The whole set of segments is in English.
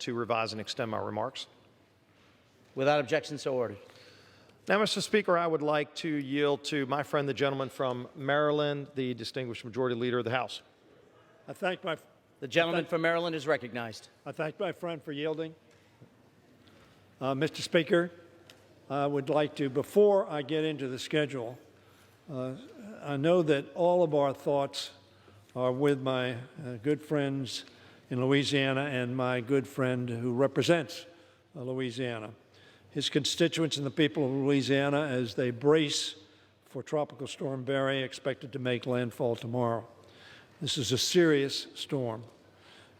to revise and extend my remarks. Without objection, so ordered. Now, Mr. Speaker, I would like to yield to my friend, the gentleman from Maryland, the distinguished Majority Leader of the House. The gentleman from Maryland is recognized. I thank my friend for yielding. Mr. Speaker, I would like to, before I get into the schedule, I know that all of our thoughts are with my good friends in Louisiana and my good friend who represents Louisiana. His constituents and the people of Louisiana as they brace for Tropical Storm Barry, expected to make landfall tomorrow. This is a serious storm,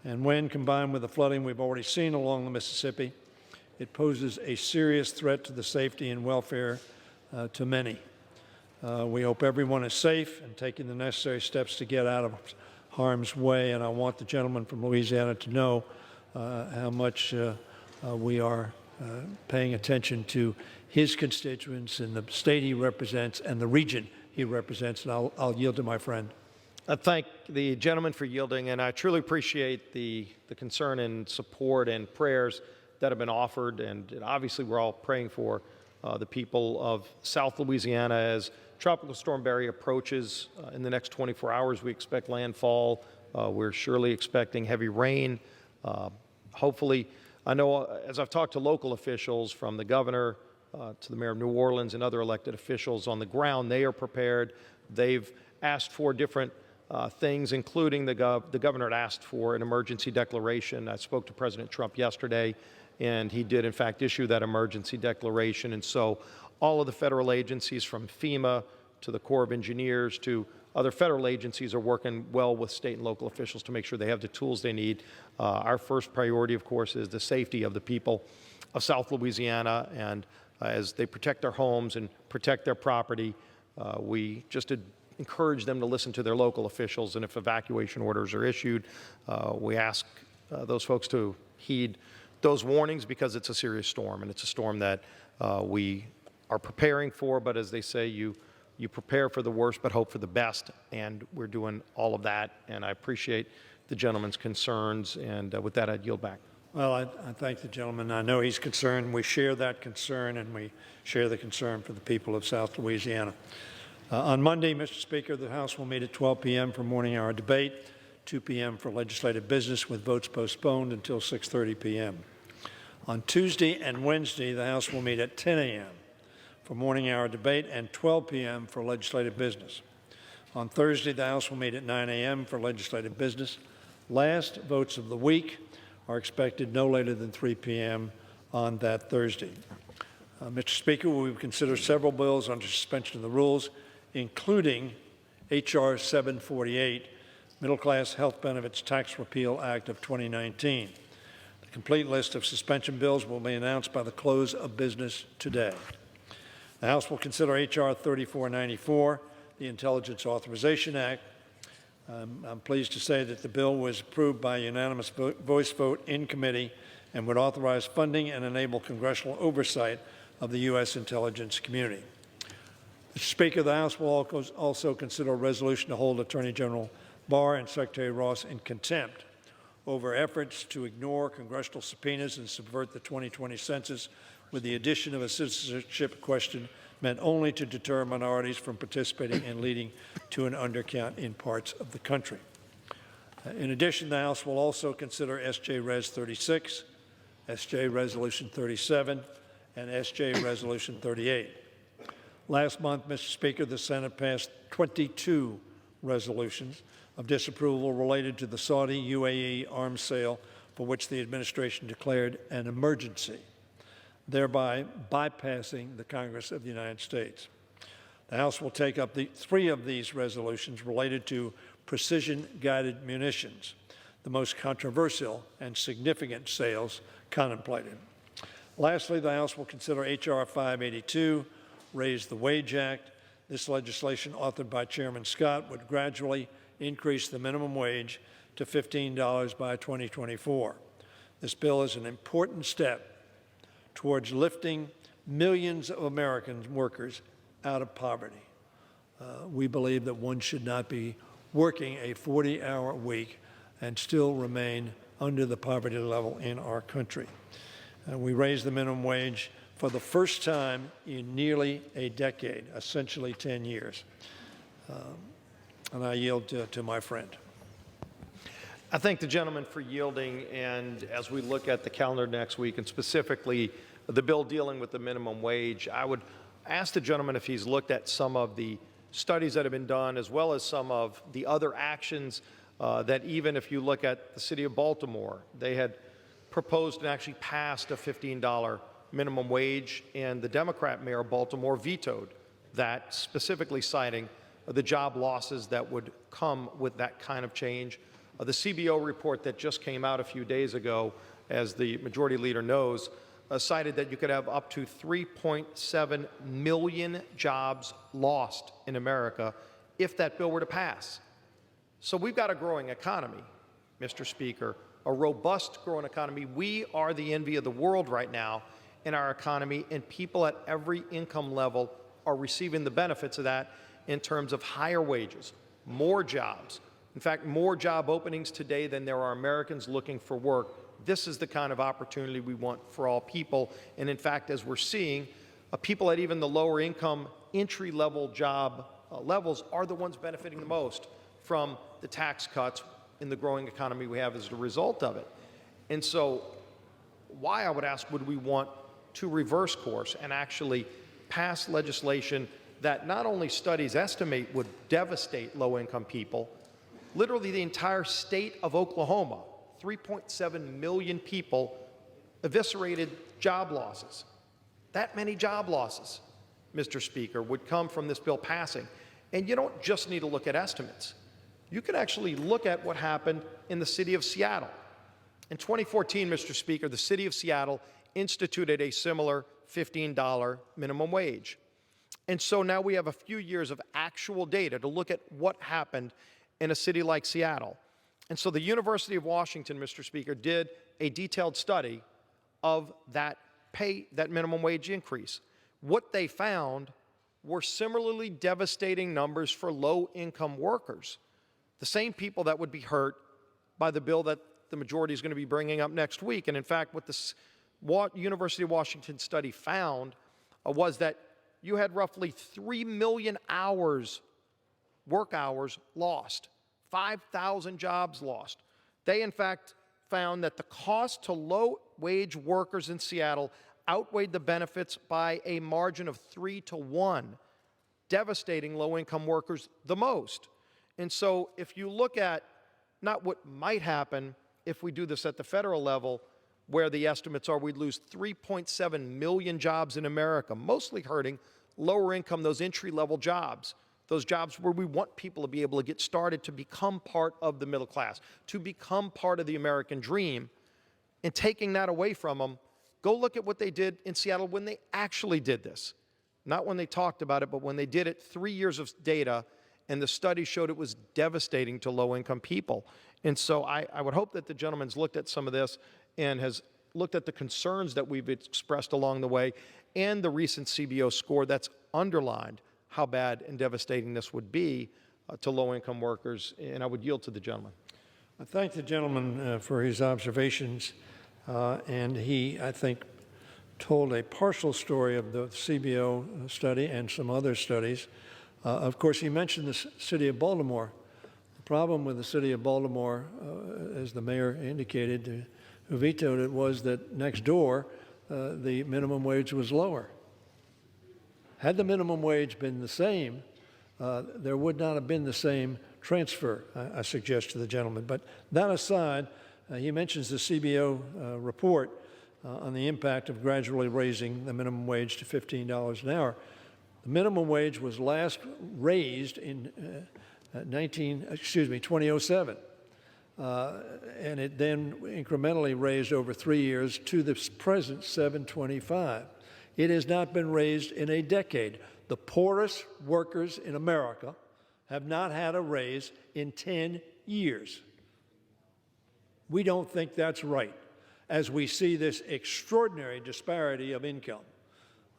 and when combined with the flooding we've already seen along the Mississippi, it poses a serious threat to the safety and welfare to many. We hope everyone is safe and taking the necessary steps to get out of harm's way, and I want the gentleman from Louisiana to know how much we are paying attention to his constituents in the state he represents and the region he represents, and I'll yield to my friend. I thank the gentleman for yielding, and I truly appreciate the concern and support and prayers that have been offered, and obviously we're all praying for the people of South Louisiana as Tropical Storm Barry approaches. In the next 24 hours, we expect landfall. We're surely expecting heavy rain. Hopefully, I know as I've talked to local officials, from the governor to the mayor of New Orleans and other elected officials on the ground, they are prepared. They've asked for different things, including the governor had asked for an emergency declaration. I spoke to President Trump yesterday, and he did, in fact, issue that emergency declaration. And so all of the federal agencies, from FEMA to the Corps of Engineers to other federal agencies, are working well with state and local officials to make sure they have the tools they need. Our first priority, of course, is the safety of the people of South Louisiana. And as they protect their homes and protect their property, we just encourage them to listen to their local officials. And if evacuation orders are issued, we ask those folks to heed those warnings, because it's a serious storm, and it's a storm that we are preparing for. But as they say, you prepare for the worst but hope for the best, and we're doing all of that. And I appreciate the gentleman's concerns, and with that, I'd yield back. Well, I thank the gentleman. I know he's concerned. We share that concern, and we share the concern for the people of South Louisiana. On Monday, Mr. Speaker, the House will meet at 12 p.m. for morning hour debate, 2 p.m. for legislative business, with votes postponed until 6:30 p.m. On Tuesday and Wednesday, the House will meet at 10 a.m. for morning hour debate and 12 p.m. for legislative business. On Thursday, the House will meet at 9 a.m. for legislative business. Last votes of the week are expected no later than 3 p.m. on that Thursday. Mr. Speaker, we will consider several bills under suspension of the rules, including H.R. 748, Middle Class Health Benefits Tax Repeal Act of 2019. The complete list of suspension bills will be announced by the close of business today. The House will consider H.R. 3494, the Intelligence Authorization Act. I'm pleased to say that the bill was approved by a unanimous voice vote in committee and would authorize funding and enable congressional oversight of the U.S. intelligence community. Mr. Speaker, the House will also consider a resolution to hold Attorney General Barr and Secretary Ross in contempt over efforts to ignore congressional subpoenas and subvert the 2020 census, with the addition of a citizenship question meant only to deter minorities from participating and leading to an undercount in parts of the country. In addition, the House will also consider S.J. Res. 36, S.J. Resolution 37, and S.J. Resolution 38. Last month, Mr. Speaker, the Senate passed 22 resolutions of disapproval related to the Saudi UAE arms sale, for which the administration declared an emergency, thereby bypassing the Congress of the United States. The House will take up 3 of these resolutions related to precision-guided munitions, the most controversial and significant sales contemplated. Lastly, the House will consider H.R. 582, Raise the Wage Act. This legislation, authored by Chairman Scott, would gradually increase the minimum wage to $15 by 2024. This bill is an important step towards lifting millions of American workers out of poverty. We believe that one should not be working a 40-hour week and still remain under the poverty level in our country. We raised the minimum wage for the first time in nearly a decade, essentially 10 years. And I yield to my friend. I thank the gentleman for yielding, and as we look at the calendar next week, and specifically the bill dealing with the minimum wage, I would ask the gentleman if he's looked at some of the studies that have been done, as well as some of the other actions that even if you look at the city of Baltimore, they had proposed and actually passed a $15 minimum wage, and the Democrat mayor of Baltimore vetoed that, specifically citing the job losses that would come with that kind of change. The CBO report that just came out a few days ago, as the majority leader knows, cited that you could have up to 3.7 million jobs lost in America if that bill were to pass. So we've got a growing economy, Mr. Speaker, a robust growing economy. We are the envy of the world right now in our economy, and people at every income level are receiving the benefits of that in terms of higher wages, more jobs. In fact, more job openings today than there are Americans looking for work. This is the kind of opportunity we want for all people. And in fact, as we're seeing, people at even the lower income entry-level job levels are the ones benefiting the most from the tax cuts in the growing economy we have as a result of it. And so why, I would ask, would we want to reverse course and actually pass legislation that not only studies estimate would devastate low-income people, literally the entire state of Oklahoma, 3.7 million people, eviscerated job losses. That many job losses, Mr. Speaker, would come from this bill passing. And you don't just need to look at estimates. You can actually look at what happened in the city of Seattle. In 2014, Mr. Speaker, the city of Seattle instituted a similar $15 minimum wage. And so now we have a few years of actual data to look at what happened in a city like Seattle. And so the University of Washington, Mr. Speaker, did a detailed study of that minimum wage increase. What they found were similarly devastating numbers for low-income workers, the same people that would be hurt by the bill that the majority is going to be bringing up next week. And in fact, what the University of Washington study found was that you had roughly 3 million hours, work hours lost, 5,000 jobs lost. They, in fact, found that the cost to low-wage workers in Seattle outweighed the benefits by a margin of 3 to 1, devastating low-income workers the most. And so if you look at not what might happen if we do this at the federal level, where the estimates are we'd lose 3.7 million jobs in America, mostly hurting lower income, those entry-level jobs, those jobs where we want people to be able to get started to become part of the middle class, to become part of the American dream, and taking that away from them. Go look at what they did in Seattle when they actually did this. Not when they talked about it, but when they did it. 3 years of data, and the study showed it was devastating to low-income people. And so I would hope that the gentleman's looked at some of this and has looked at the concerns that we've expressed along the way and the recent CBO score that's underlined how bad and devastating this would be to low-income workers. And I would yield to the gentleman. I thank the gentleman for his observations, and he, I think, told a partial story of the CBO study and some other studies. Of course, he mentioned the city of Baltimore. The problem with the city of Baltimore, as the mayor indicated, who vetoed it, was that next door, the minimum wage was lower. Had the minimum wage been the same, there would not have been the same transfer, I suggest to the gentleman. But that aside, he mentions the CBO report on the impact of gradually raising the minimum wage to $15 an hour. The minimum wage was last raised in 2007, and it then incrementally raised over 3 years to the present $7.25. It has not been raised in a decade. The poorest workers in America have not had a raise in 10 years. We don't think that's right, as we see this extraordinary disparity of income,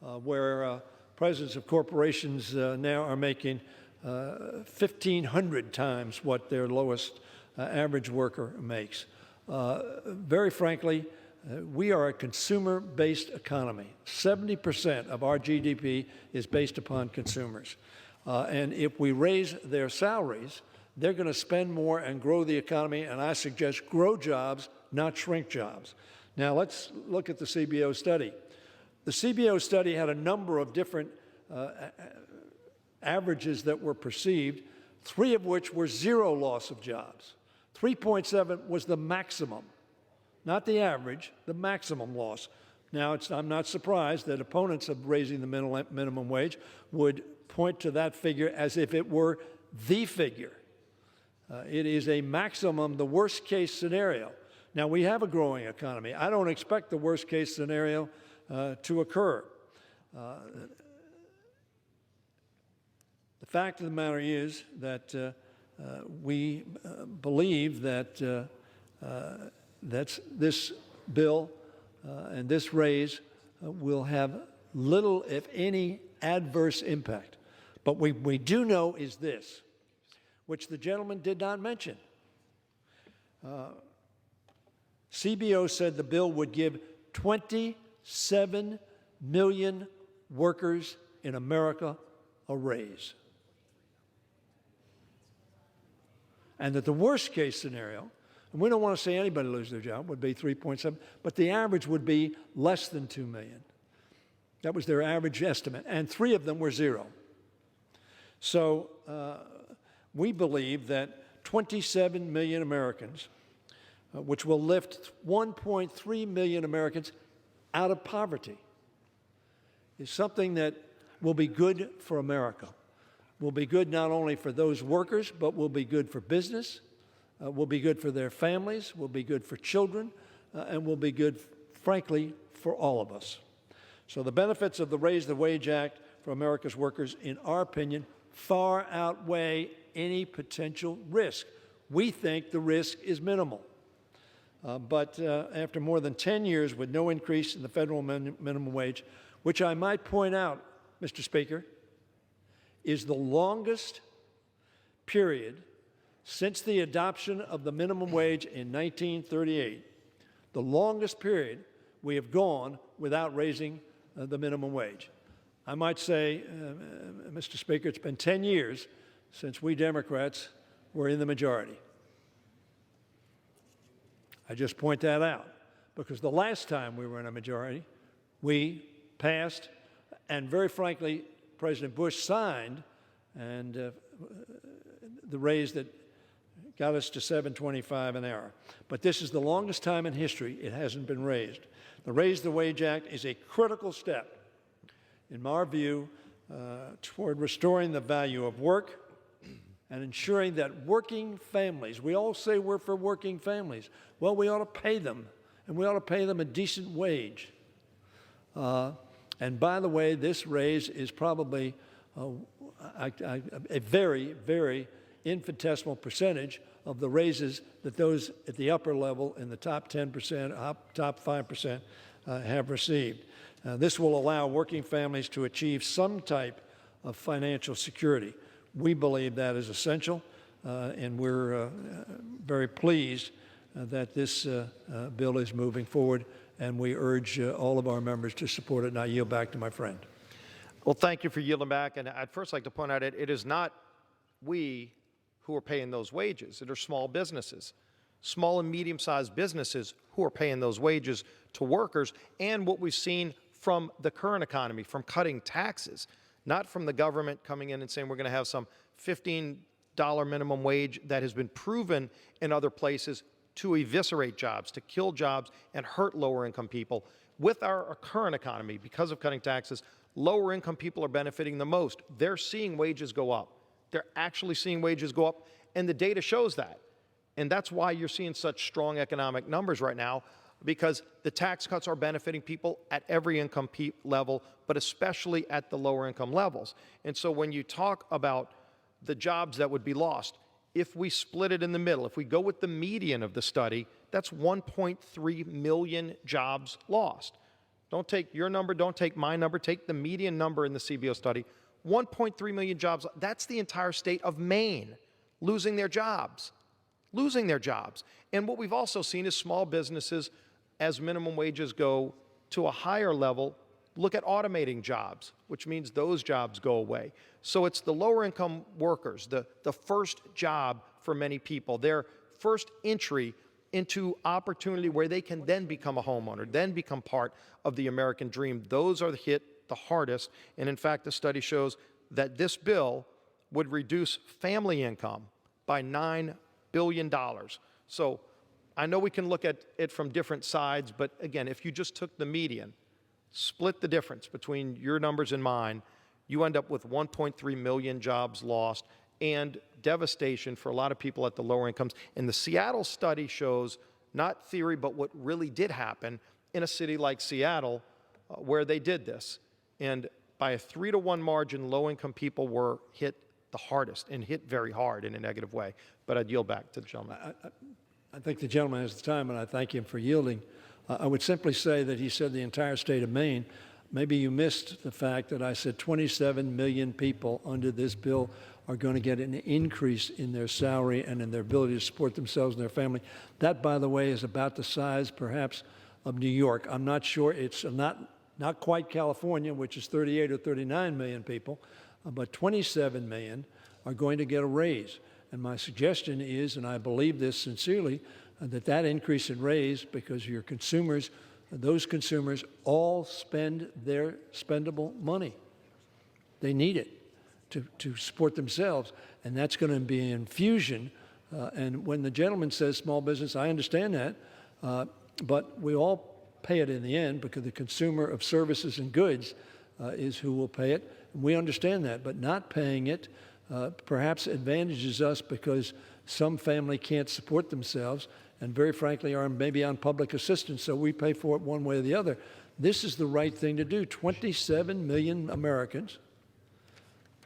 where presidents of corporations now are making 1,500 times what their lowest average worker makes. Very frankly, we are a consumer-based economy. 70% of our GDP is based upon consumers. And if we raise their salaries, they're going to spend more and grow the economy, and I suggest grow jobs, not shrink jobs. Now, let's look at the CBO study. The CBO study had a number of different averages that were perceived, 3 of which were zero loss of jobs. 3.7 was the maximum, not the average, the maximum loss. Now, I'm not surprised that opponents of raising the minimum wage would point to that figure as if it were the figure. It is a maximum, the worst case scenario. Now, we have a growing economy. I don't expect the worst case scenario to occur. The fact of the matter is that we believe that this bill and this raise will have little, if any, adverse impact. But we do know is this, which the gentleman did not mention. CBO said the bill would give 27 million workers in America a raise. And that the worst case scenario, and we don't want to see anybody lose their job, would be 3.7, but the average would be less than 2 million. That was their average estimate, and 3 of them were zero. So we believe that 27 million Americans, which will lift 1.3 million Americans out of poverty, is something that will be good for America. Will be good not only for those workers, but will be good for business, will be good for their families, will be good for children, and will be good, frankly, for all of us. So the benefits of the Raise the Wage Act for America's workers, in our opinion, far outweigh any potential risk. We think the risk is minimal. But after more than 10 years with no increase in the federal minimum wage, which I might point out, Mr. Speaker, is the longest period since the adoption of the minimum wage in 1938, the longest period we have gone without raising the minimum wage. I might say, Mr. Speaker, it's been 10 years since we Democrats were in the majority. I just point that out because the last time we were in a majority, we passed, and very frankly, President Bush signed, and the raise that got us to $7.25 an hour. But this is the longest time in history it hasn't been raised. The Raise the Wage Act is a critical step, in our view, toward restoring the value of work and ensuring that working families, we all say we're for working families. Well, we ought to pay them, and we ought to pay them a decent wage. And by the way, this raise is probably a very, very infinitesimal percentage of the raises that those at the upper level in the top 10%, top 5% have received. This will allow working families to achieve some type of financial security. We believe that is essential, and we're very pleased that this bill is moving forward, and we urge all of our members to support it. And I yield back to my friend. Well, thank you for yielding back. And I'd first like to point out it is not we who are paying those wages. It are small businesses, small and medium-sized businesses who are paying those wages to workers, and what we've seen from the current economy, from cutting taxes, not from the government coming in and saying we're going to have some $15 minimum wage that has been proven in other places to eviscerate jobs, to kill jobs and hurt lower-income people. With our current economy, because of cutting taxes, lower-income people are benefiting the most. They're seeing wages go up. They're actually seeing wages go up, and the data shows that. And that's why you're seeing such strong economic numbers right now, because the tax cuts are benefiting people at every income level, but especially at the lower income levels. And so when you talk about the jobs that would be lost, if we split it in the middle, if we go with the median of the study, that's 1.3 million jobs lost. Don't take your number, don't take my number, take the median number in the CBO study. 1.3 million jobs, that's the entire state of Maine losing their jobs. losing their jobs. And what we've also seen is small businesses, as minimum wages go to a higher level, look at automating jobs, which means those jobs go away. So it's the lower income workers, the first job for many people, their first entry into opportunity where they can then become a homeowner, then become part of the American dream. Those are hit the hardest. And in fact, the study shows that this bill would reduce family income by $9 billion. So I know we can look at it from different sides, but again, if you just took the median, split the difference between your numbers and mine, you end up with 1.3 million jobs lost and devastation for a lot of people at the lower incomes. And the Seattle study shows, not theory, but what really did happen in a city like Seattle where they did this. And by a 3-to-1 margin, low-income people were hit the hardest and hit very hard in a negative way. But I'd yield back to the gentleman. I think the gentleman has the time, and I thank him for yielding. I would simply say that he said the entire state of Maine. Maybe you missed the fact that I said 27 million people under this bill are going to get an increase in their salary and in their ability to support themselves and their family. That, by the way, is about the size, perhaps, of New York. I'm not sure. It's not quite California, which is 38 or 39 million people, but 27 million are going to get a raise. And my suggestion is, and I believe this sincerely, that increase in raise, because your consumers, those consumers all spend their spendable money. They need it to support themselves, and that's going to be an infusion. And when the gentleman says small business, I understand that, but we all pay it in the end, because the consumer of services and goods is who will pay it. And we understand that, but not paying it perhaps advantages us because some family can't support themselves and very frankly are maybe on public assistance, so we pay for it one way or the other. This is the right thing to do. 27 million Americans,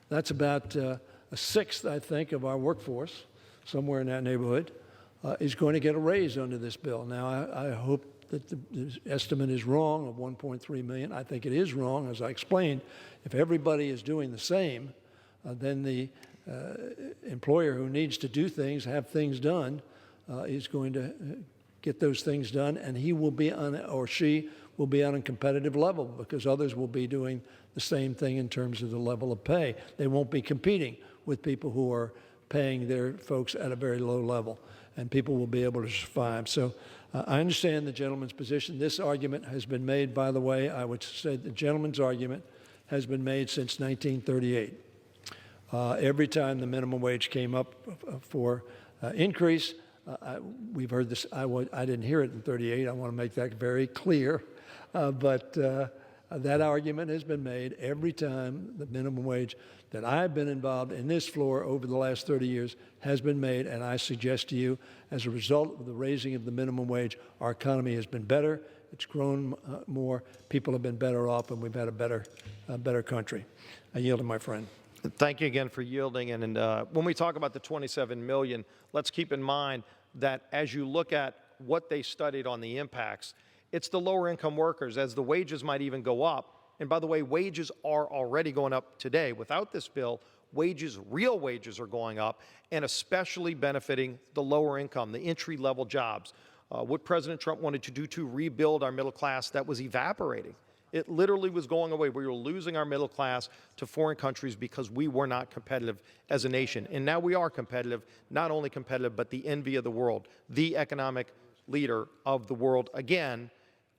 that's about a sixth, I think, of our workforce, somewhere in that neighborhood, is going to get a raise under this bill. Now, I hope that the estimate is wrong of 1.3 million. I think it is wrong, as I explained. If everybody is doing the same, then the employer who needs to do things, have things done, is going to get those things done, and he will be on, or she will be on a competitive level, because others will be doing the same thing in terms of the level of pay. They won't be competing with people who are paying their folks at a very low level, and people will be able to survive. So I understand the gentleman's position. This argument has been made, by the way, I would say the gentleman's argument has been made since 1938. Every time the minimum wage came up for increase, we've heard this. I didn't hear it in 38. I want to make that very clear. But that argument has been made every time the minimum wage that I've been involved in this floor over the last 30 years has been made. And I suggest to you, as a result of the raising of the minimum wage, our economy has been better. It's grown more. People have been better off, and we've had a better country. I yield to my friend. Thank you again for yielding. And when we talk about the 27 million, let's keep in mind that as you look at what they studied on the impacts, it's the lower income workers, as the wages might even go up. And by the way, wages are already going up today. Without this bill, wages, real wages, are going up, and especially benefiting the lower income, the entry-level jobs. What President Trump wanted to do to rebuild our middle class, that was evaporating. It literally was going away. We were losing our middle class to foreign countries because we were not competitive as a nation. And now we are competitive, not only competitive, but the envy of the world, the economic leader of the world again.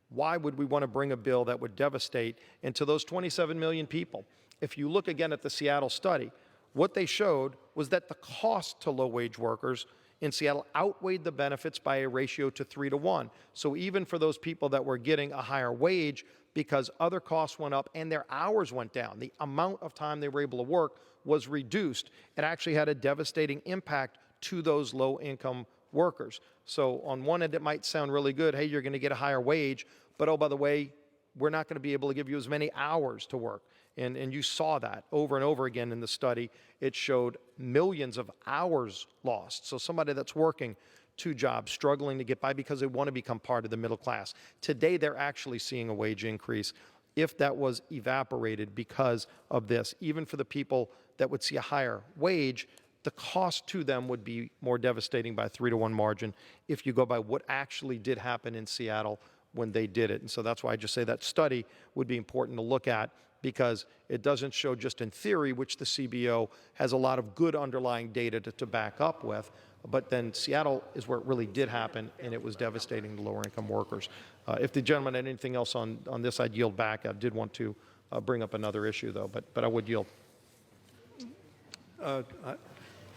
Why would we want to bring a bill that would devastate into those 27 million people? If you look again at the Seattle study, what they showed was that the cost to low-wage workers in Seattle outweighed the benefits by a ratio to 3-to-1. So even for those people that were getting a higher wage, because other costs went up and their hours went down, the amount of time they were able to work was reduced. It actually had a devastating impact to those low-income workers. So on one end, it might sound really good. Hey, you're going to get a higher wage, but oh, by the way, we're not going to be able to give you as many hours to work. And you saw that over and over again in the study. It showed millions of hours lost. So somebody that's working 2 jobs, struggling to get by because they want to become part of the middle class. Today, they're actually seeing a wage increase if that was evaporated because of this. Even for the people that would see a higher wage, the cost to them would be more devastating by a 3-to-1 margin if you go by what actually did happen in Seattle when they did it. And so that's why I just say that study would be important to look at, because it doesn't show just in theory, which the CBO has a lot of good underlying data to back up with, but then Seattle is where it really did happen, and it was devastating to lower-income workers. If the gentleman had anything else on this, I'd yield back. I did want to bring up another issue, though, but I would yield.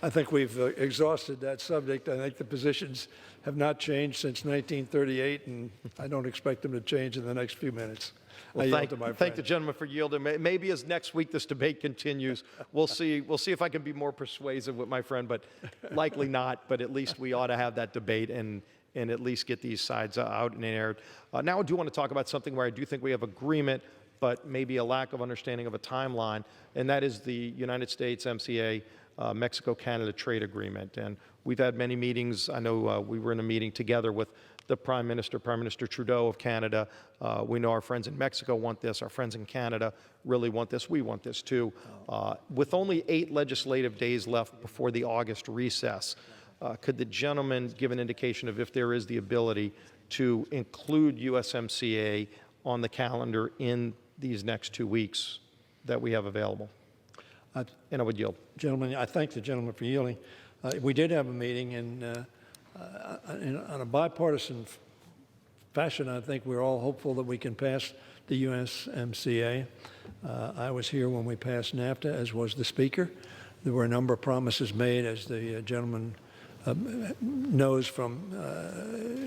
I think we've exhausted that subject. I think the positions have not changed since 1938, and I don't expect them to change in the next few minutes. I yield to my Thank the friend. gentleman for yielding. Maybe as next week this debate continues, we'll see if I can be more persuasive with my friend, but likely not. But at least we ought to have that debate and at least get these sides out and aired. Now I do want to talk about something where I do think we have agreement, but maybe a lack of understanding of a timeline, and that is the United States MCA Mexico-Canada trade agreement. And we've had many meetings. I know we were in a meeting together with the Prime Minister Trudeau of Canada. We know our friends in Mexico want this. Our friends in Canada really want this. We want this too. With only 8 legislative days left before the August recess, could the gentleman give an indication of if there is the ability to include USMCA on the calendar in these next 2 weeks that we have available? And I would yield. Gentlemen, I thank the gentleman for yielding. We did have a meeting, and on a bipartisan fashion, I think we're all hopeful that we can pass the USMCA. I was here when we passed NAFTA, as was the Speaker. There were a number of promises made, as the gentleman knows from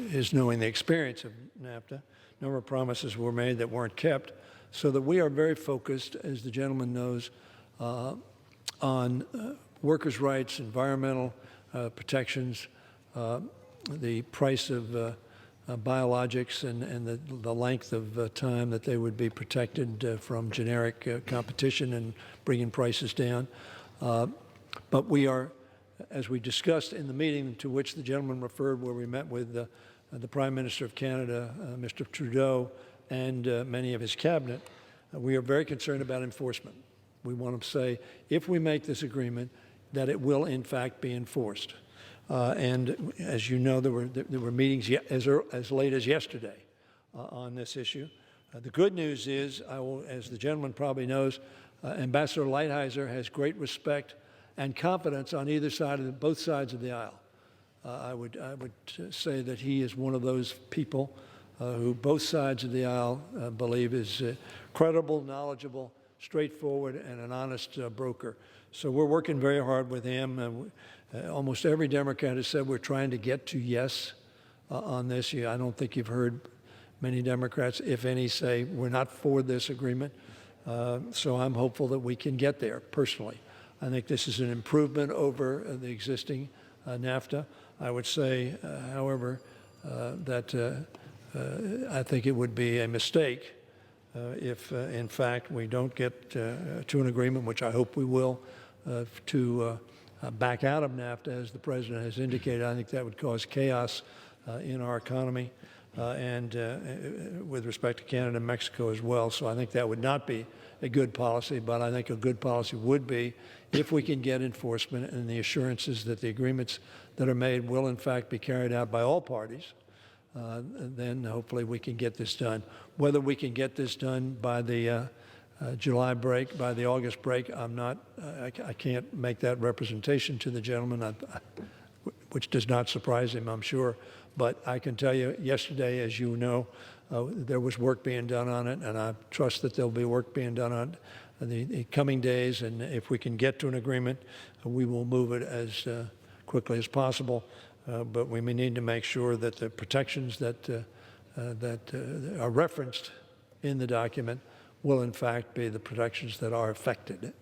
his knowing the experience of NAFTA. A number of promises were made that weren't kept, so that we are very focused, as the gentleman knows, on workers' rights, environmental protections, the price of biologics and the length of time that they would be protected from generic competition and bringing prices down. But we are, as we discussed in the meeting to which the gentleman referred, where we met with the Prime Minister of Canada, Mr. Trudeau, and many of his cabinet, we are very concerned about enforcement. We want to say, if we make this agreement, that it will in fact be enforced. And as you know, there were meetings as late as yesterday on this issue. The good news is, as the gentleman probably knows, Ambassador Lighthizer has great respect and confidence on either side of both sides of the aisle. I would say that he is one of those people who both sides of the aisle believe is credible, knowledgeable, straightforward, and an honest broker. So we're working very hard with him. Almost every Democrat has said we're trying to get to yes on this. I don't think you've heard many Democrats, if any, say we're not for this agreement. So I'm hopeful that we can get there personally. I think this is an improvement over the existing NAFTA. I would say, however, that I think it would be a mistake if, in fact, we don't get to an agreement, which I hope we will, to back out of NAFTA, as the President has indicated. I think that would cause chaos in our economy and with respect to Canada and Mexico as well. So I think that would not be a good policy, but I think a good policy would be if we can get enforcement and the assurances that the agreements that are made will, in fact, be carried out by all parties. Then hopefully we can get this done. Whether we can get this done by the July break, by the August break, I can't make that representation to the gentleman, which does not surprise him, I'm sure. But I can tell you, yesterday, as you know, there was work being done on it, and I trust that there'll be work being done on it in the coming days. And if we can get to an agreement, we will move it as quickly as possible. But we may need to make sure that the protections that are referenced in the document will, in fact, be the protections that are affected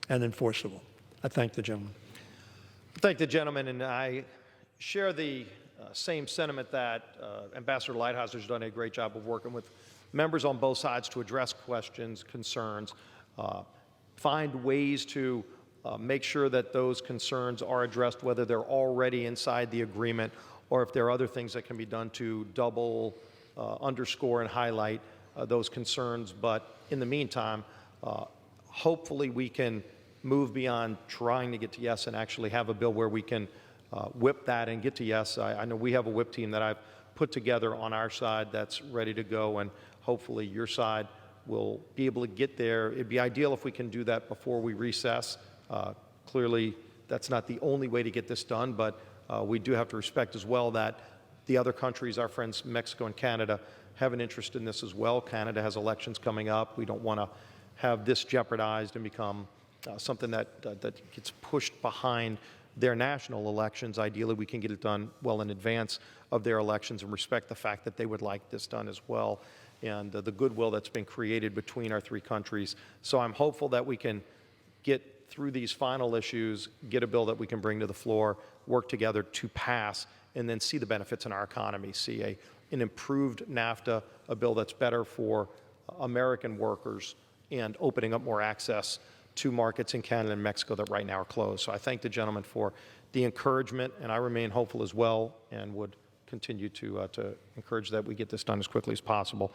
and enforceable. I thank the gentleman. Thank the gentleman, and I share the same sentiment that Ambassador Lighthizer has done a great job of working with members on both sides to address questions, concerns, find ways to make sure that those concerns are addressed, whether they're already inside the agreement or if there are other things that can be done to double, underscore, and highlight those concerns. But in the meantime, hopefully we can move beyond trying to get to yes and actually have a bill where we can whip that and get to yes. I know we have a whip team that I've put together on our side that's ready to go, and hopefully your side will be able to get there. It'd be ideal if we can do that before we recess. Clearly, that's not the only way to get this done, but we do have to respect as well that the other countries, our friends Mexico and Canada, have an interest in this as well. Canada has elections coming up. We don't want to have this jeopardized and become something that gets pushed behind their national elections. Ideally, we can get it done well in advance of their elections and respect the fact that they would like this done as well, and the goodwill that's been created between our three countries. So I'm hopeful that we can get through these final issues, get a bill that we can bring to the floor, work together to pass, and then see the benefits in our economy, see an improved NAFTA, a bill that's better for American workers, and opening up more access to markets in Canada and Mexico that right now are closed. So I thank the gentleman for the encouragement, and I remain hopeful as well, and would continue to encourage that we get this done as quickly as possible.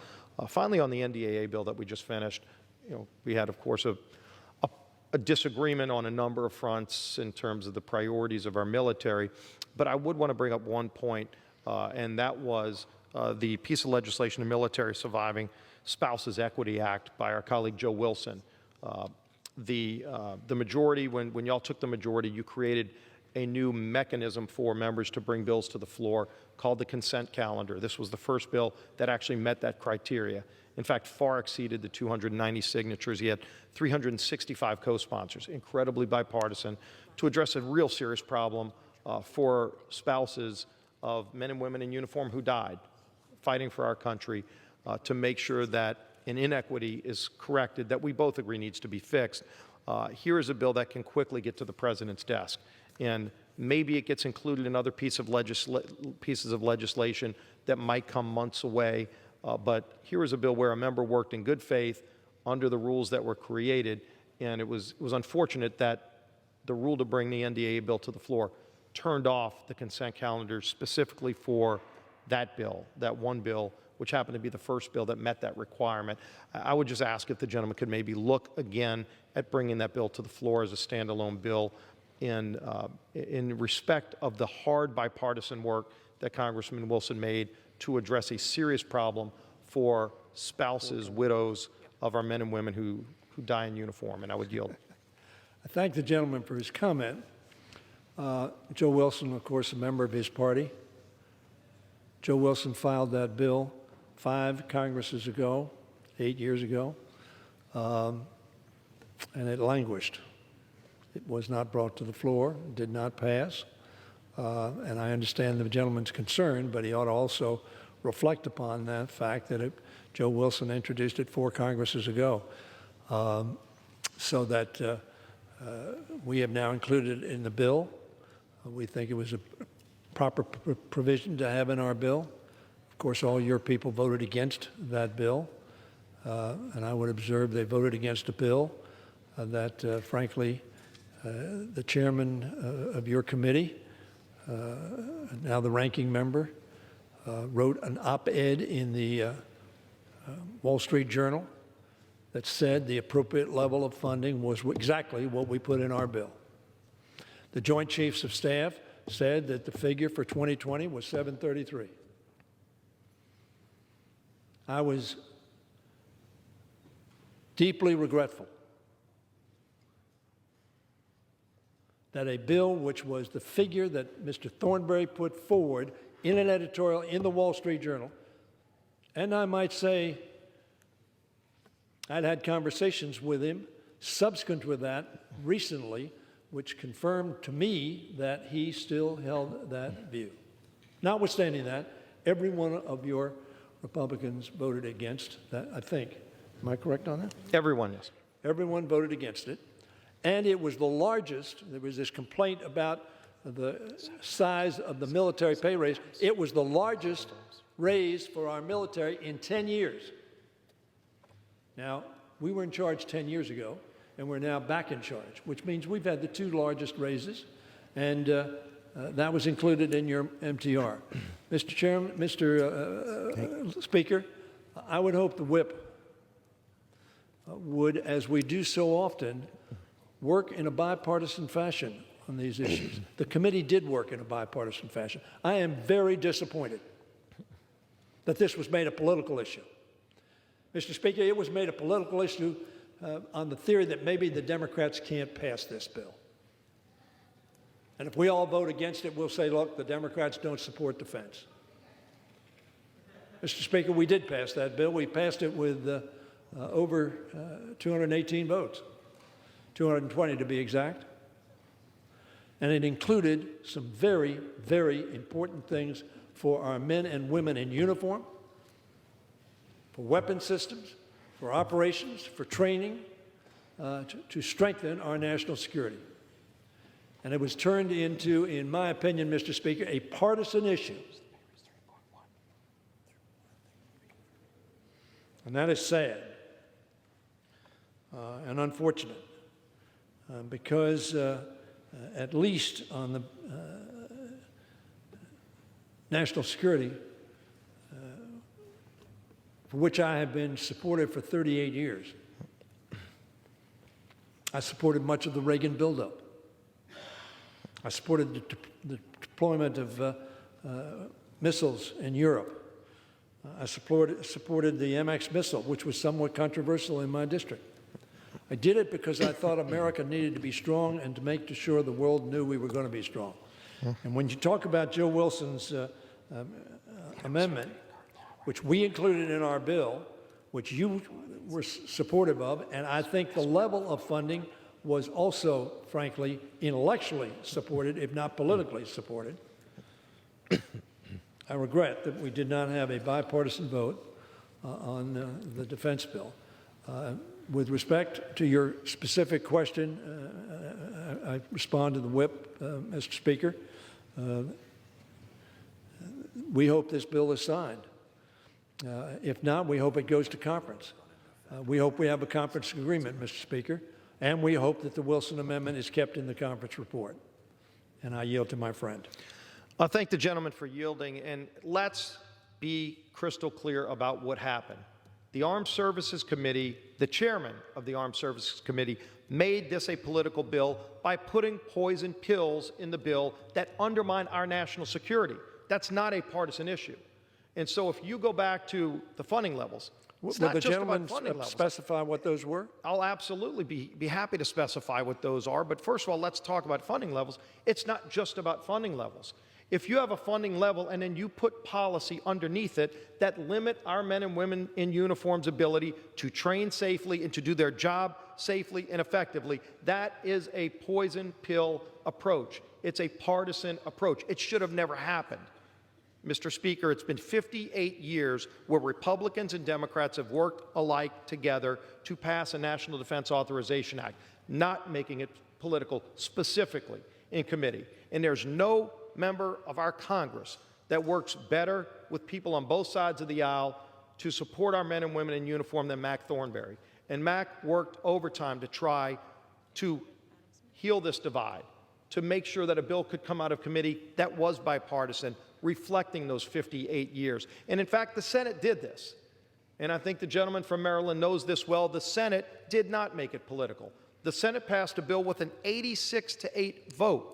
Finally, on the NDAA bill that we just finished, we had, of course, a disagreement on a number of fronts in terms of the priorities of our military, but I would want to bring up one point, and that was the piece of legislation, the Military Surviving Spouses Equity Act by our colleague Joe Wilson. The majority, when y'all took the majority, you created a new mechanism for members to bring bills to the floor called the consent calendar. This was the first bill that actually met that criteria. In fact, far exceeded the 290 signatures. He had 365 co-sponsors, incredibly bipartisan, to address a real serious problem for spouses of men and women in uniform who died fighting for our country, to make sure that an inequity is corrected that we both agree needs to be fixed. Here is a bill that can quickly get to the president's desk, and maybe it gets included in other pieces of legislation that might come months away. But here is a bill where a member worked in good faith under the rules that were created, and it was unfortunate that the rule to bring the NDAA bill to the floor turned off the consent calendar specifically for that bill, that one bill, which happened to be the first bill that met that requirement. I would just ask if the gentleman could maybe look again at bringing that bill to the floor as a standalone bill in respect of the hard bipartisan work that Congressman Wilson made to address a serious problem for spouses, widows of our men and women who die in uniform. And I would yield. I thank the gentleman for his comment. Joe Wilson, of course, a member of his party. Joe Wilson filed that bill 5 Congresses ago, 8 years ago, and it languished. It was not brought to the floor, did not pass, and I understand the gentleman's concern, but he ought to also reflect upon that fact that Joe Wilson introduced it 4 Congresses ago, so that we have now included it in the bill. We think it was a proper provision to have in our bill. Of course, all your people voted against that bill, and I would observe they voted against a bill that, frankly, the chairman of your committee, now the ranking member, wrote an op-ed in the Wall Street Journal that said the appropriate level of funding was exactly what we put in our bill. The Joint Chiefs of Staff said that the figure for 2020 was 733. I was deeply regretful that a bill which was the figure that Mr. Thornberry put forward in an editorial in the Wall Street Journal, and I might say I'd had conversations with him subsequent to that recently, which confirmed to me that he still held that view. Notwithstanding that, every one of your Republicans voted against that, I think. Am I correct on that? Everyone, yes. Everyone voted against it. And it was the largest. There was this complaint about the size of the military pay raise. It was the largest raise for our military in 10 years. Now, we were in charge 10 years ago, and we're now back in charge, which means we've had the 2 largest raises, and that was included in your MTR. Mr. Chairman, Mr. Speaker, I would hope the whip would, as we do so often, work in a bipartisan fashion on these issues. The committee did work in a bipartisan fashion. I am very disappointed that this was made a political issue. Mr. Speaker, it was made a political issue on the theory that maybe the Democrats can't pass this bill. And if we all vote against it, we'll say, look, the Democrats don't support defense. Mr. Speaker, we did pass that bill. We passed it with over 218 votes, 220 to be exact. And it included some very, very important things for our men and women in uniform, for weapon systems, for operations, for training, to strengthen our national security. And it was turned into, in my opinion, Mr. Speaker, a partisan issue. And that is sad and unfortunate because at least on the national security, for which I have been supportive for 38 years, I supported much of the Reagan buildup. I supported the deployment of missiles in Europe. I supported the MX missile, which was somewhat controversial in my district. I did it because I thought America needed to be strong and to make sure the world knew we were going to be strong. And when you talk about Joe Wilson's amendment, which we included in our bill, which you were supportive of, and I think the level of funding was also, frankly, intellectually supported, if not politically supported. I regret that we did not have a bipartisan vote on the defense bill. With respect to your specific question, I respond to the whip, Mr. Speaker. We hope this bill is signed. If not, we hope it goes to conference. We hope we have a conference agreement, Mr. Speaker, and we hope that the Wilson Amendment is kept in the conference report. And I yield to my friend. I thank the gentleman for yielding, and let's be crystal clear about what happened. The Armed Services Committee, the chairman of the Armed Services Committee, made this a political bill by putting poison pills in the bill that undermine our national security. That's not a partisan issue. And so if you go back to the funding levels, it's Will not the just gentleman about funding levels. specify what those were? I'll absolutely be happy to specify what those are. But first of all, let's talk about funding levels. It's not just about funding levels. If you have a funding level and then you put policy underneath it that limit our men and women in uniform's ability to train safely and to do their job safely and effectively, that is a poison pill approach. It's a partisan approach. It should have never happened. Mr. Speaker, it's been 58 years where Republicans and Democrats have worked alike together to pass a National Defense Authorization Act, not making it political specifically in committee. And there's no member of our Congress that works better with people on both sides of the aisle to support our men and women in uniform than Mac Thornberry. And Mac worked overtime to try to heal this divide, to make sure that a bill could come out of committee that was bipartisan, reflecting those 58 years. And in fact, the Senate did this. And I think the gentleman from Maryland knows this well. The Senate did not make it political. The Senate passed a bill with an 86-8 vote,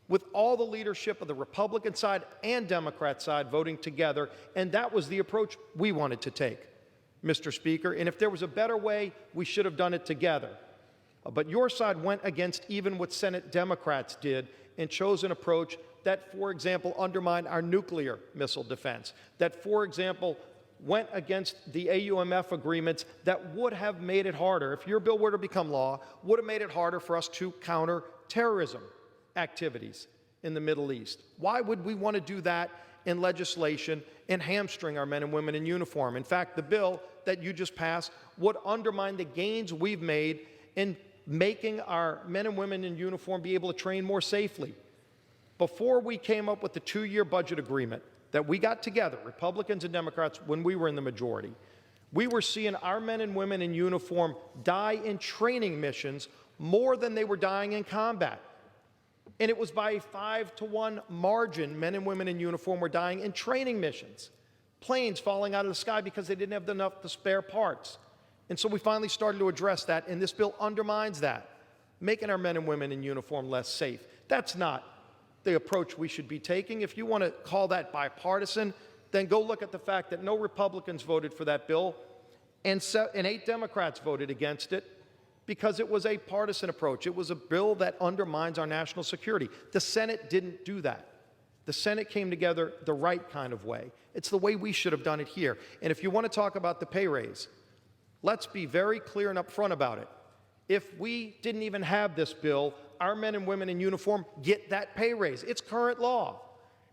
with all the leadership of the Republican side and Democrat side voting together, and that was the approach we wanted to take, Mr. Speaker. And if there was a better way, we should have done it together. But your side went against even what Senate Democrats did and chose an approach that, for example, undermined our nuclear missile defense, that, for example, went against the AUMF agreements that would have made it harder, if your bill were to become law, would have made it harder for us to counter terrorism activities in the Middle East. Why would we want to do that in legislation and hamstring our men and women in uniform? In fact, the bill that you just passed would undermine the gains we've made in making our men and women in uniform be able to train more safely. Before we came up with the 2-year budget agreement that we got together, Republicans and Democrats, when we were in the majority, we were seeing our men and women in uniform die in training missions more than they were dying in combat. And it was by a 5-to-1 margin, men and women in uniform were dying in training missions. Planes falling out of the sky because they didn't have enough to spare parts. And so we finally started to address that, and this bill undermines that. making our men and women in uniform less safe. That's not the approach we should be taking. If you want to call that bipartisan, then go look at the fact that no Republicans voted for that bill and 8 Democrats voted against it because it was a partisan approach. It was a bill that undermines our national security. The Senate didn't do that. The Senate came together the right kind of way. It's the way we should have done it here. And if you want to talk about the pay raise, let's be very clear and upfront about it. If we didn't even have this bill, our men and women in uniform get that pay raise. It's current law.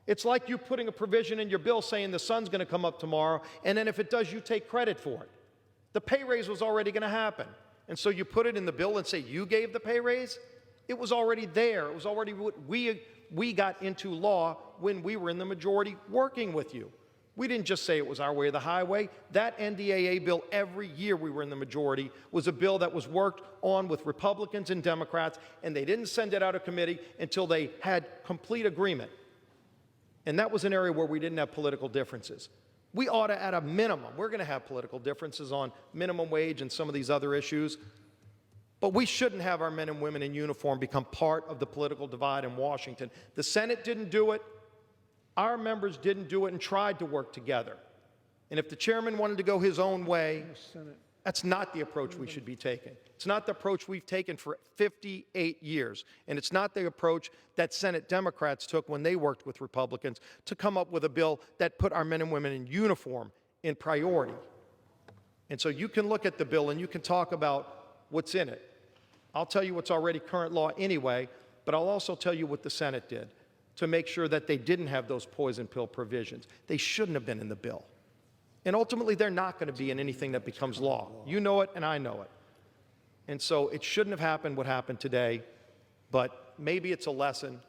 It's like you putting a provision in your bill saying the sun's going to come up tomorrow, and then if it does, you take credit for it. The pay raise was already going to happen. And so you put it in the bill and say you gave the pay raise? It was already there. It was already what we got into law when we were in the majority working with you. We didn't just say it was our way or the highway. That NDAA bill, every year we were in the majority, was a bill that was worked on with Republicans and Democrats, and they didn't send it out of committee until they had complete agreement. And that was an area where we didn't have political differences. We ought to, at a minimum, we're going to have political differences on minimum wage and some of these other issues, but we shouldn't have our men and women in uniform become part of the political divide in Washington. The Senate didn't do it. Our members didn't do it and tried to work together. And if the chairman wanted to go his own way, that's not the approach we should be taking. It's not the approach we've taken for 58 years. And it's not the approach that Senate Democrats took when they worked with Republicans to come up with a bill that put our men and women in uniform in priority. And so you can look at the bill and you can talk about what's in it. I'll tell you what's already current law anyway, but I'll also tell you what the Senate did to make sure that they didn't have those poison pill provisions. They shouldn't have been in the bill. And ultimately, they're not going to be in anything that becomes law. You know it, and I know it. And so it shouldn't have happened what happened today, but maybe it's a lesson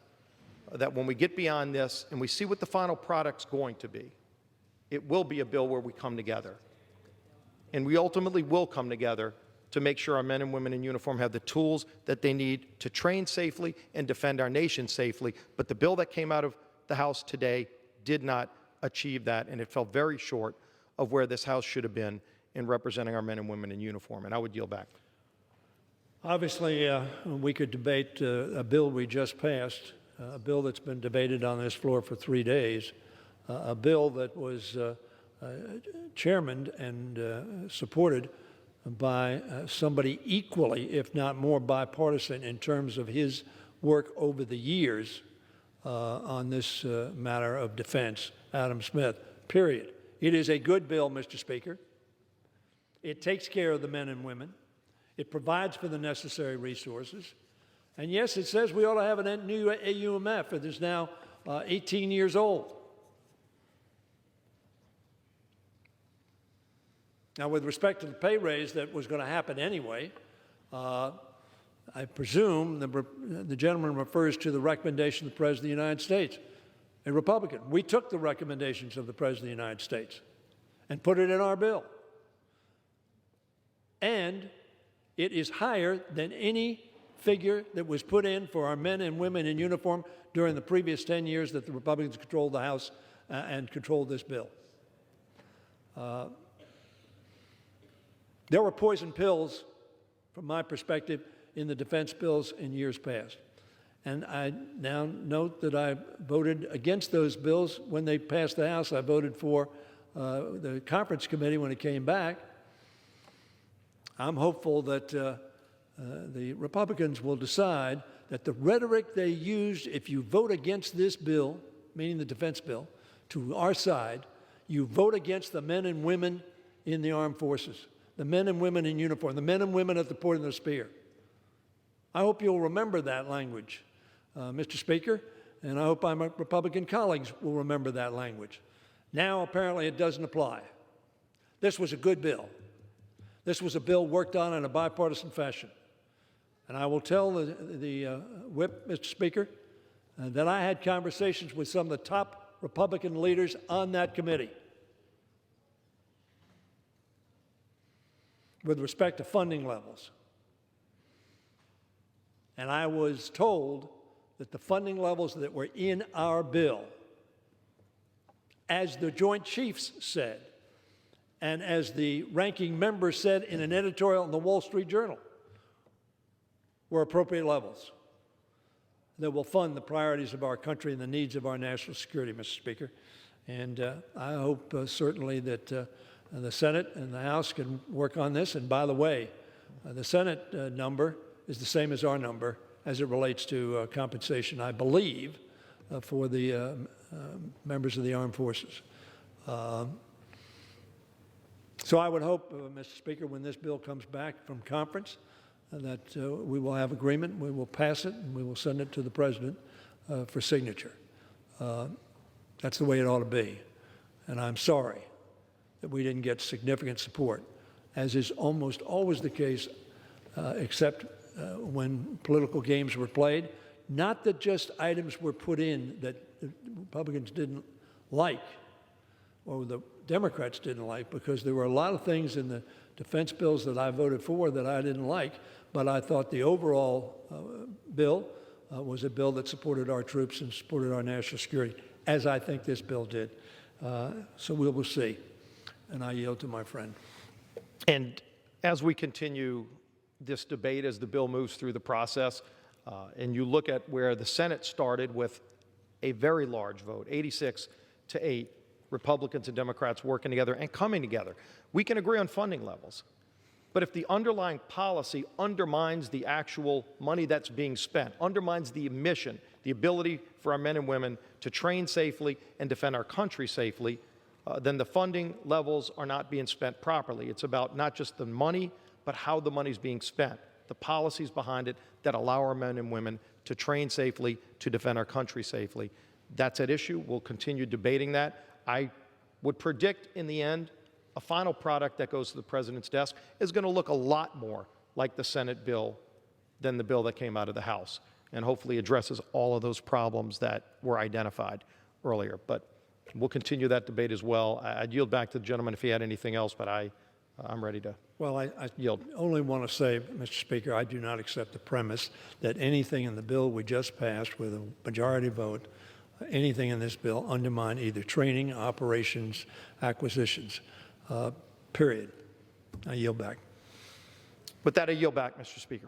that when we get beyond this and we see what the final product's going to be, it will be a bill where we come together. And we ultimately will come together to make sure our men and women in uniform have the tools that they need to train safely and defend our nation safely. But the bill that came out of the House today did not achieve that, and it fell very short of where this House should have been in representing our men and women in uniform. And I would yield back. Obviously, we could debate a bill we just passed, a bill that's been debated on this floor for 3 days, a bill that was chairmaned and supported by somebody equally, if not more bipartisan in terms of his work over the years on this matter of defense, Adam Smith, period. It is a good bill, Mr. Speaker. It takes care of the men and women. It provides for the necessary resources. And yes, it says we ought to have a new AUMF that is now 18 years old. Now, with respect to the pay raise that was going to happen anyway, I presume the gentleman refers to the recommendation of the President of the United States, a Republican. We took the recommendations of the President of the United States and put it in our bill. And it is higher than any figure that was put in for our men and women in uniform during the previous 10 years that the Republicans controlled the House and controlled this bill. There were poison pills, from my perspective, in the defense bills in years past. And I now note that I voted against those bills when they passed the House. I voted for the conference committee when it came back. I'm hopeful that the Republicans will decide that the rhetoric they used, if you vote against this bill, meaning the defense bill, to our side, you vote against the men and women in the armed forces, the men and women in uniform, the men and women at the point of the spear. I hope you'll remember that language, Mr. Speaker, and I hope my Republican colleagues will remember that language. Now, apparently, it doesn't apply. This was a good bill. This was a bill worked on in a bipartisan fashion. And I will tell the whip, Mr. Speaker, that I had conversations with some of the top Republican leaders on that committee with respect to funding levels. And I was told that the funding levels that were in our bill, as the Joint Chiefs said, and as the ranking member said in an editorial in the Wall Street Journal, were appropriate levels that will fund the priorities of our country and the needs of our national security, Mr. Speaker. And I hope certainly that the Senate and the House can work on this. And by the way, the Senate number is the same as our number as it relates to compensation, I believe, for the members of the armed forces. So I would hope, Mr. Speaker, when this bill comes back from conference, that we will have agreement, we will pass it, and we will send it to the President for signature. That's the way it ought to be. And I'm sorry that we didn't get significant support, as is almost always the case, except when political games were played. Not that just items were put in that the Republicans didn't like or the Democrats didn't like, because there were a lot of things in the defense bills that I voted for that I didn't like, but I thought the overall bill was a bill that supported our troops and supported our national security, as I think this bill did. So we will see. And I yield to my friend. And as we continue this debate, as the bill moves through the process, and you look at where the Senate started with a very large vote, 86-8, Republicans and Democrats working together and coming together, we can agree on funding levels. But if the underlying policy undermines the actual money that's being spent, undermines the mission, the ability for our men and women to train safely and defend our country safely, then the funding levels are not being spent properly. It's about not just the money, but how the money's being spent, the policies behind it that allow our men and women to train safely, to defend our country safely. That's at issue. We'll continue debating that. I would predict in the end, a final product that goes to the President's desk is going to look a lot more like the Senate bill than the bill that came out of the House, and hopefully addresses all of those problems that were identified earlier. But we'll continue that debate as well. I'd yield back to the gentleman if he had anything else, but I'm ready to Well, I yield. only want to say, Mr. Speaker, I do not accept the premise that anything in the bill we just passed with a majority vote, anything in this bill undermine either training, operations, acquisitions, period. I yield back. With that, I yield back, Mr. Speaker.